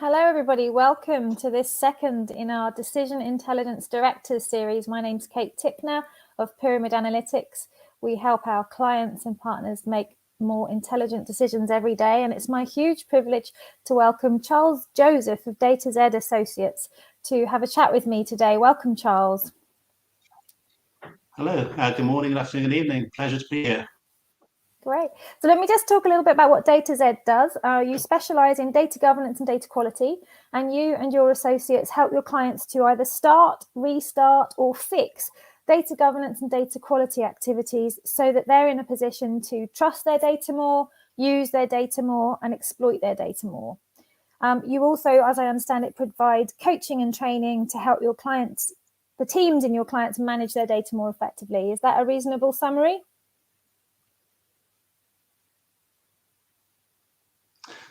Hello, everybody. Welcome to this second in our Decision Intelligence Directors series. My name's Kate Tickner of Pyramid Analytics. We help our clients and partners make more intelligent decisions every day. And it's my huge privilege to welcome Charles Joseph of Datazed Associates to have a chat with me today. Welcome, Charles. Hello. Good morning, good afternoon, good evening. Pleasure to be here. Great. So let me just talk a little bit about what Datazed does. You specialize in data governance and data quality, and you and your associates help your clients to either start, restart, or fix data governance and data quality activities so that they're in a position to trust their data more, use their data more, and exploit their data more. You also, as I understand it, provide coaching and training to help your clients, the teams in your clients, manage their data more effectively. Is that a reasonable summary?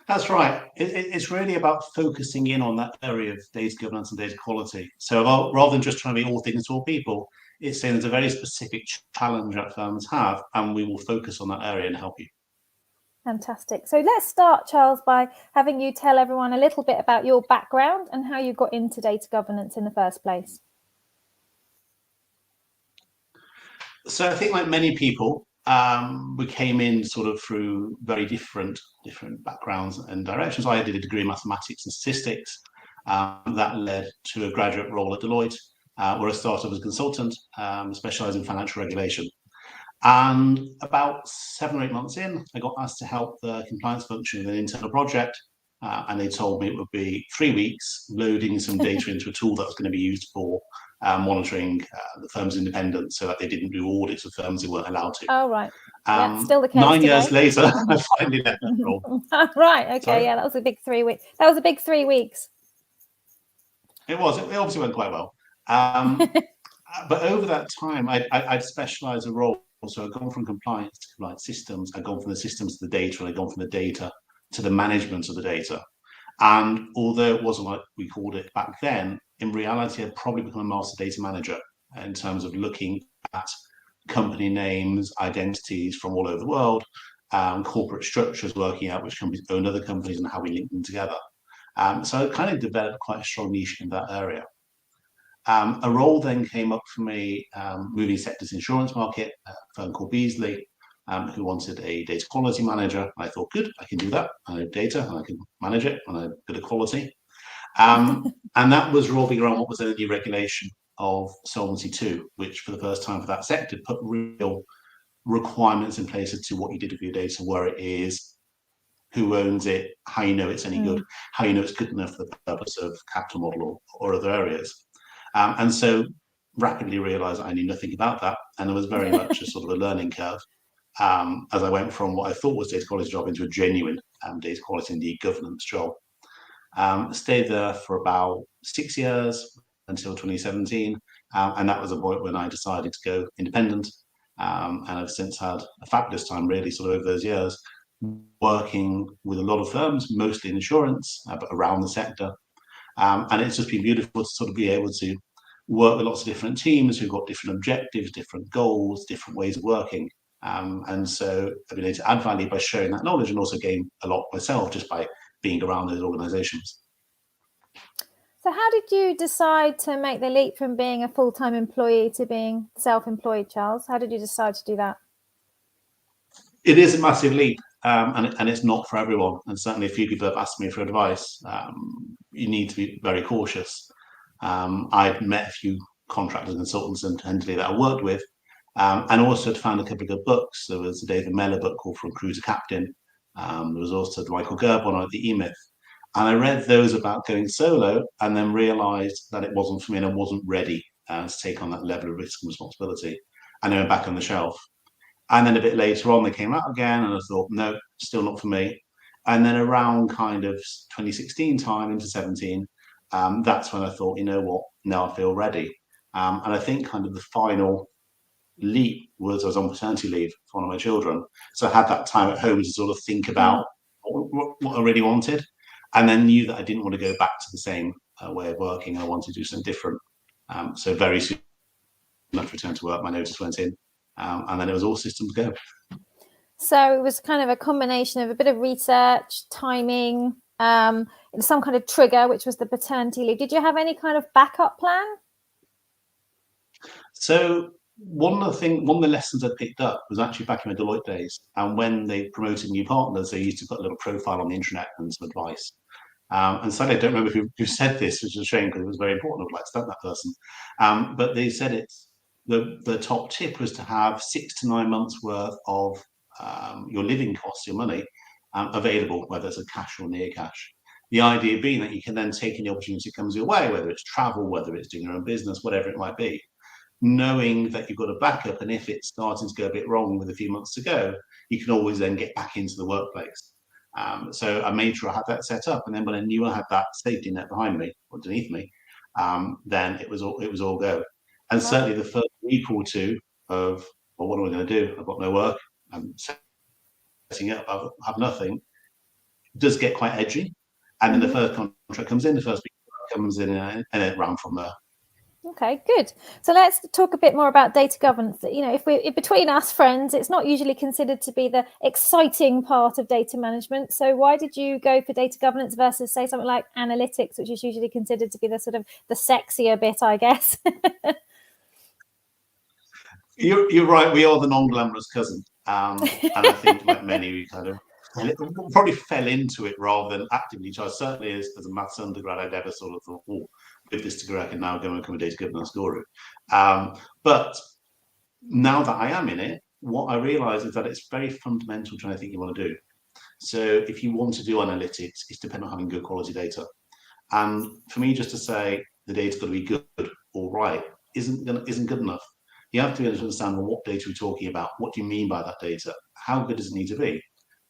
That's right. It's really about focusing in on that area of data governance and data quality. So rather than just trying to be all things to all people, it's saying there's a very specific challenge that firms have, and we will focus on that area and help you. Fantastic. So let's start, Charles, by having you tell everyone a little bit about your background and how you got into data governance in the first place. So I think, like many people, we came in sort of through very different backgrounds and directions. I did a degree in mathematics and statistics. That led to a graduate role at Deloitte, where I started as a consultant, specialising in financial regulation. And about 7 or 8 months in, I got asked to help the compliance function with an internal project. And they told me it would be 3 weeks loading some data into a tool that was going to be used for monitoring the firm's independence, so that they didn't do audits of firms they weren't allowed to. Oh, right. Yeah, still the case 9 today. years later, I finally left that role. Right. Okay. Sorry? Yeah, that was a big 3 weeks. That was a big 3 weeks. It was. It obviously went quite well. But over that time, I'd specialised a role. So I'd gone from compliance to compliance systems. I'd gone from the systems to the data, and I'd gone from the data to the management of the data. And although it wasn't like we called it back then, in reality, I'd probably become a master data manager in terms of looking at company names, identities from all over the world, corporate structures, working out which companies own other companies and how we link them together. So I kind of developed quite a strong niche in that area. A role then came up for me, moving sectors insurance market, a firm called Beazley, who wanted a data quality manager. I thought, good, I can do that. I know data and I can manage it and I'm good at quality. And that was revolving around what was in the new regulation of Solvency II, which for the first time for that sector put real requirements in place as to what you did with your data, where it is, who owns it, how you know it's any good, how you know it's good enough for the purpose of capital model or other areas. And so rapidly realised I knew nothing about that, and it was very much a sort of a learning curve as I went from what I thought was a data quality job into a genuine data quality and data governance job. Stayed there for about 6 years until 2017, and that was a point when I decided to go independent, and I've since had a fabulous time really sort of over those years working with a lot of firms, mostly in insurance, but around the sector. And it's just been beautiful to sort of be able to work with lots of different teams who've got different objectives, different goals, different ways of working. And so I've been able to add value by sharing that knowledge, and also gain a lot myself just by being around those organizations. So how did you decide to make the leap from being a full-time employee to being self-employed, Charles? How did you decide to do that? It is a massive leap, and it's not for everyone. And certainly a few people have asked me for advice. You need to be very cautious. I'd met a few contractors and consultants internally that I worked with, and also found a couple of good books. There was a David Mellor book called From Crew to Captain. There was also the Michael Gerb one, The E-Myth. And I read those about going solo, and then realised that it wasn't for me, and I wasn't ready to take on that level of risk and responsibility. And they went back on the shelf. And then a bit later on, they came out again, and I thought, no, still not for me. And then around kind of 2016 time into 17, that's when I thought, you know what, now I feel ready. And I think kind of the final leap was I was on paternity leave for one of my children. So I had that time at home to sort of think about what I really wanted, and then knew that I didn't want to go back to the same way of working. I wanted to do something different. So very soon after return to work, my notice went in. And then it was all systems go. So it was kind of a combination of a bit of research, timing, some kind of trigger, which was the paternity leave. Did you have any kind of backup plan? So one of the lessons I picked up was actually back in my Deloitte days, and when they promoted new partners, they used to put a little profile on the intranet and some advice. And sadly, I don't remember who said this, which is a shame because it was very important. I would like to thank that person. But they said it's the top tip was to have 6 to 9 months worth of your living costs, your money, available, whether it's a cash or near cash. The idea being that you can then take any opportunity that comes your way, whether it's travel, whether it's doing your own business, whatever it might be, knowing that you've got a backup, and if it's starting to go a bit wrong with a few months to go, you can always then get back into the workplace. So I made sure I had that set up, and then when I knew I had that safety net behind me, underneath me, then it was all go. And certainly the first week or two of, well, what am I going to do? I've got no work. I'm setting it up. I have nothing. It does get quite edgy, and then the first contract comes in, the first week comes in, and it ran from there. Okay, good. So let's talk a bit more about data governance. You know, if between us friends, it's not usually considered to be the exciting part of data management. So why did you go for data governance versus, say, something like analytics, which is usually considered to be the sort of the sexier bit, I guess? You're right. We are the non-glamorous cousin, and I think like many, we kind of probably fell into it rather than actively try. Certainly, as a maths undergrad, I'd never sort of thought, oh, with this degree, I can now go and become a data governance guru. But now that I am in it, what I realise is that it's very fundamental to anything you want to do. So if you want to do analytics, it's dependent on having good quality data. And for me, just to say the data's got to be good or right isn't good enough. You have to be able to understand, well, what data we're talking about. What do you mean by that data? How good does it need to be?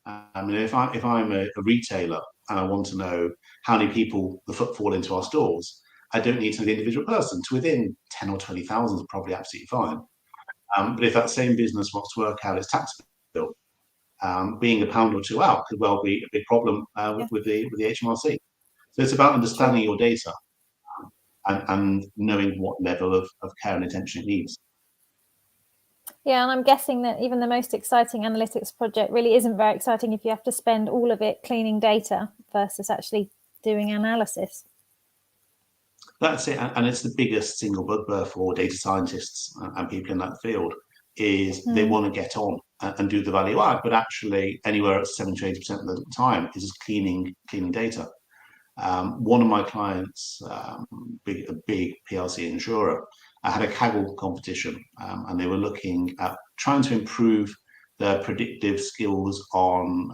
I mean, if I'm a retailer and I want to know how many people the footfall into our stores, I don't need to know the individual person. To within 10 or 20,000 is probably absolutely fine. But if that same business wants to work out its tax bill, being a pound or two out could well be a big problem with the HMRC. So it's about understanding your data and knowing what level of care and attention it needs. Yeah, and I'm guessing that even the most exciting analytics project really isn't very exciting if you have to spend all of it cleaning data versus actually doing analysis. That's it, and it's the biggest single bugbear for data scientists and people in that field is they want to get on and do the value add, but actually anywhere at 70 to 80% of the time is just cleaning data. One of my clients, a big PLC insurer, had a Kaggle competition, and they were looking at trying to improve their predictive skills on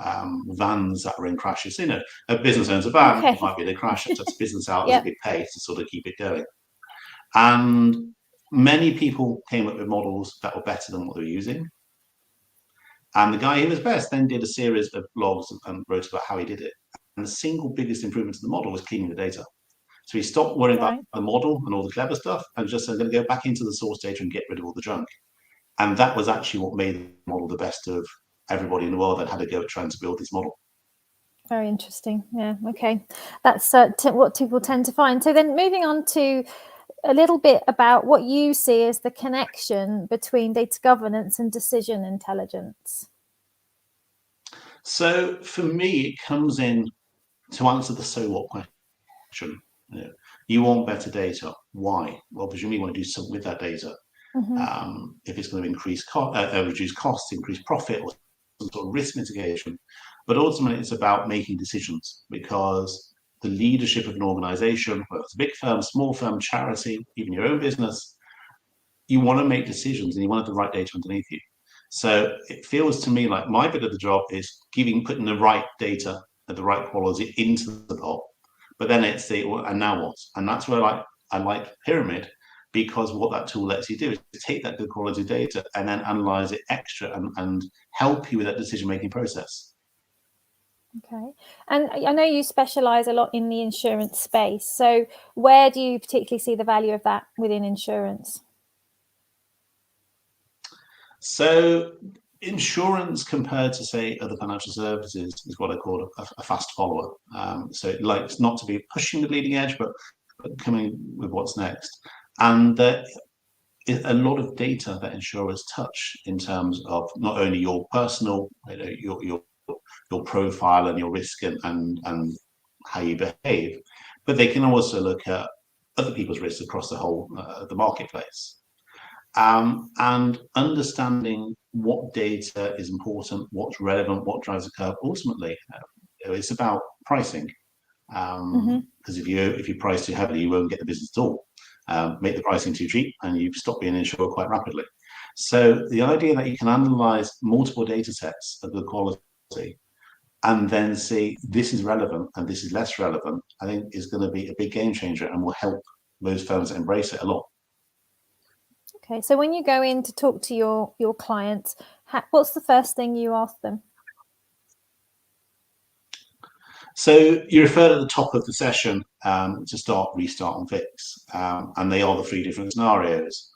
vans that were in crashes. You know, a business owns a van, it might be in a crash, it sets business out as a big pay to sort of keep it going. And many people came up with models that were better than what they were using. And the guy who was best then did a series of blogs and wrote about how he did it. And the single biggest improvement to the model was cleaning the data. So he stopped worrying about the model and all the clever stuff and just said, I'm going to go back into the source data and get rid of all the junk. And that was actually what made the model the best of everybody in the world that had to go trying to build this model. Very interesting. Yeah, okay. That's what people tend to find. So then moving on to a little bit about what you see as the connection between data governance and decision intelligence. So for me, it comes in to answer the so what question. You want better data. Why? Well, presumably you want to do something with that data. If it's going to reduce costs, increase profit, or some sort of risk mitigation. But ultimately, it's about making decisions, because the leadership of an organization, whether it's a big firm, small firm, charity, even your own business, you want to make decisions and you want to have the right data underneath you. So it feels to me like my bit of the job is putting the right data at the right quality into the pot. But then it's and now what? And that's where I like Pyramid, because what that tool lets you do is take that good quality data and then analyze it extra and help you with that decision-making process. Okay. And I know you specialize a lot in the insurance space. So where do you particularly see the value of that within insurance? So insurance, compared to, say, other financial services, is what I call a fast follower. So it likes not to be pushing the bleeding edge, but coming with what's next. And there is a lot of data that insurers touch in terms of not only your personal, your profile and your risk and how you behave, but they can also look at other people's risks across the whole the marketplace. And understanding what data is important, what's relevant, what drives the curve. Ultimately, it's about pricing. Because if you price too heavily, you won't get the business at all. Make the pricing too cheap, and you stop being insured quite rapidly. So the idea that you can analyze multiple data sets of good quality and then see this is relevant and this is less relevant, I think is going to be a big game changer and will help most firms embrace it a lot. Okay, so when you go in to talk to your clients, what's the first thing you ask them? So you referred at the top of the session to start, restart, and fix, and they are the three different scenarios.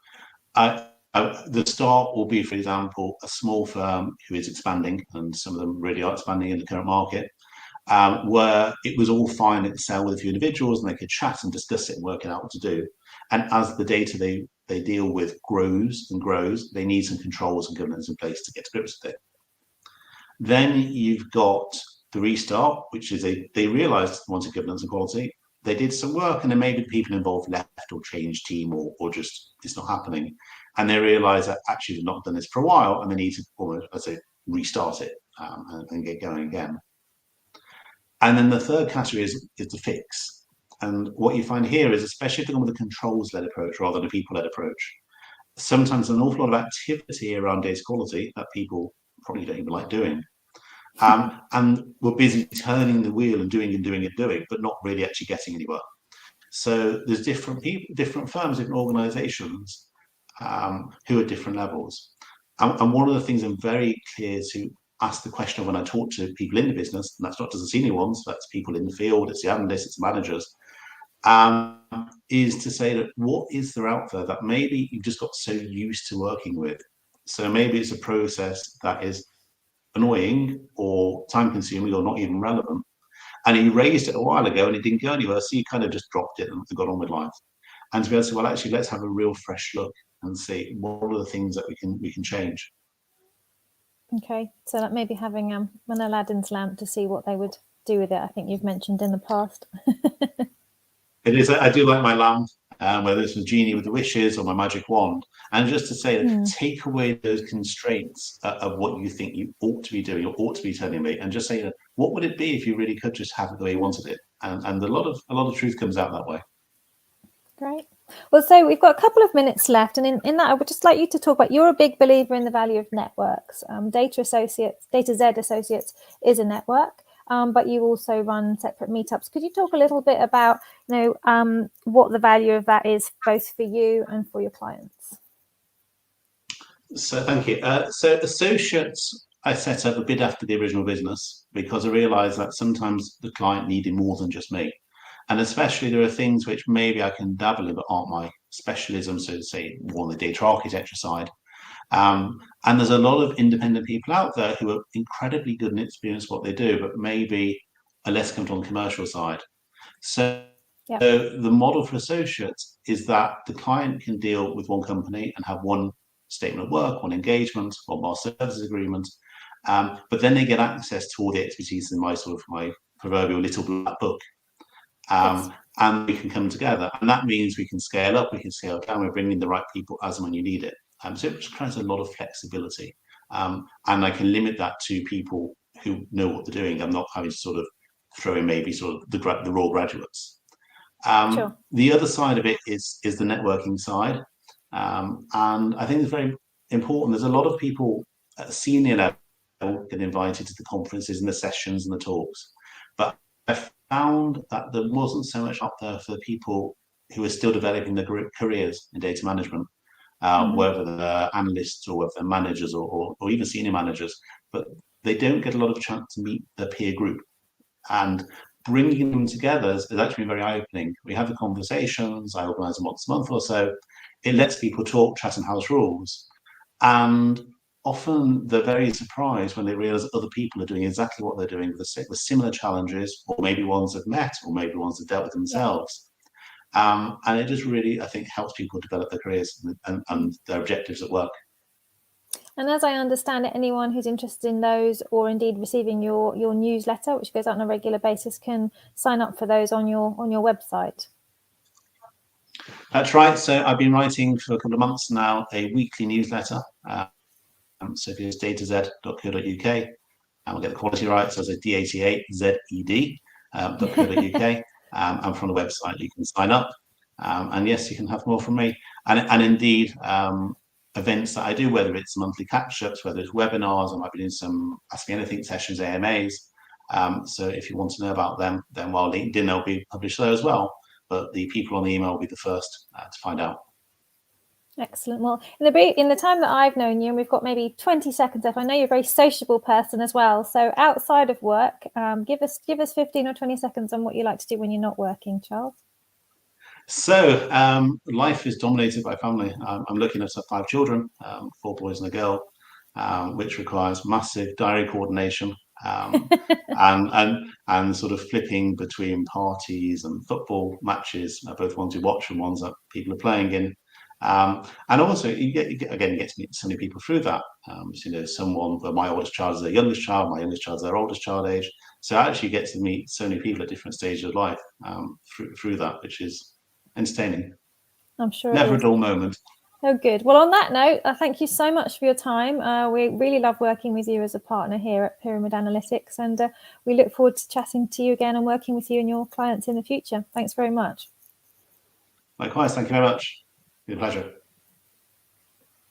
The start will be, for example, a small firm who is expanding, and some of them really are expanding in the current market, where it was all fine at the sale with a few individuals, and they could chat and discuss it and work it out what to do. And as the data they deal with grows and grows, they need some controls and governance in place to get to grips with it. Then you've got the restart, which is they realised they wanted governance and quality. They did some work, and then maybe people involved left or changed team, or just it's not happening. And they realise that actually they've not done this for a while, and they need to almost, let's say, restart it and get going again. And then the third category is the fix. And what you find here is, especially if they're going with a controls-led approach rather than a people-led approach, sometimes an awful lot of activity around data quality that people probably don't even like doing. And we're busy turning the wheel and doing, but not really actually getting anywhere. So there's different people, different firms, different organizations who are different levels. And one of the things I'm very clear to ask the question of when I talk to people in the business, and that's not just the senior ones, that's people in the field, it's the analysts, it's the managers, is to say that what is there out there that maybe you've just got so used to working with. So maybe it's a process that is annoying or time consuming or not even relevant, and you raised it a while ago and it didn't go anywhere, so you kind of just dropped it and got on with life. And to be able to say, well, actually, let's have a real fresh look and see what are the things that we can change. Okay, so that maybe having an Aladdin's lamp to see what they would do with it, I think you've mentioned in the past. It is. I do like my lamp, whether it's the genie with the wishes or my magic wand, and just to say that take away those constraints of what you think you ought to be doing or ought to be telling me, and just say that what would it be if you really could just have it the way you wanted it, and a lot of truth comes out that way. Great. Well, so we've got a couple of minutes left, and in that I would just like you to talk about, you're a big believer in the value of networks. Datazed Associates is a network, but you also run separate meetups. Could you talk a little bit about, what the value of that is, both for you and for your clients? So thank you. So Associates, I set up a bit after the original business because I realised that sometimes the client needed more than just me. And especially there are things which maybe I can dabble in but aren't my specialism, so to say, more on the data architecture side. And there's a lot of independent people out there who are incredibly good and experienced what they do, but maybe are less comfortable on the commercial side. So the model for Associates is that the client can deal with one company and have one statement of work, one engagement, one master services agreement, but then they get access to all the expertise in my proverbial little black book. And we can come together, and that means we can scale up, we can scale down, we're bringing the right people as and when you need it. So it just creates a lot of flexibility, and I can limit that to people who know what they're doing. I'm not having to sort of throw in maybe sort of the raw graduates. The other side of it is the networking side, and I think it's very important. There's a lot of people at senior level get invited to the conferences and the sessions and the talks, but I found that there wasn't so much up there for the people who are still developing their careers in data management, whether they're analysts or whether they're managers or even senior managers, but they don't get a lot of chance to meet their peer group. And bringing them together is actually very eye-opening. We have the conversations, I organise them once a month or so. It lets people talk, chat and house rules. And often they're very surprised when they realise other people are doing exactly what they're doing with similar challenges, or maybe ones have met, or maybe ones have dealt with themselves. And it just really, I think, helps people develop their careers and their objectives at work. And as I understand it, anyone who's interested in those, or indeed receiving your newsletter, which goes out on a regular basis, can sign up for those on your website. That's right. So I've been writing for a couple of months now a weekly newsletter. So if you use datazed.co.uk, and we'll get the quality right. So it's DATAZED.co.uk, and from the website you can sign up. And yes, you can have more from me. And indeed, events that I do, whether it's monthly catch-ups, whether it's webinars, I might be doing some Ask Me Anything sessions, AMAs. So if you want to know about them, then while LinkedIn will be published there as well, but the people on the email will be the first to find out. Excellent. Well, in the time that I've known you, and we've got maybe 20 seconds left, I know you're a very sociable person as well. So outside of work, give us 15 or 20 seconds on what you like to do when you're not working, Charles. So life is dominated by family. I'm looking after 5 children, 4 boys and a girl, which requires massive diary coordination and sort of flipping between parties and football matches, both ones you watch and ones that people are playing in. And also you get to meet so many people through that. So someone, my oldest child is their youngest child, my youngest child is their oldest child age. So I actually get to meet so many people at different stages of life through that, which is entertaining. I'm sure never a dull moment. Oh, good. Well, on that note, thank you so much for your time. We really love working with you as a partner here at Pyramid Analytics, and we look forward to chatting to you again and working with you and your clients in the future. Thanks very much. Likewise, thank you very much. It's a pleasure.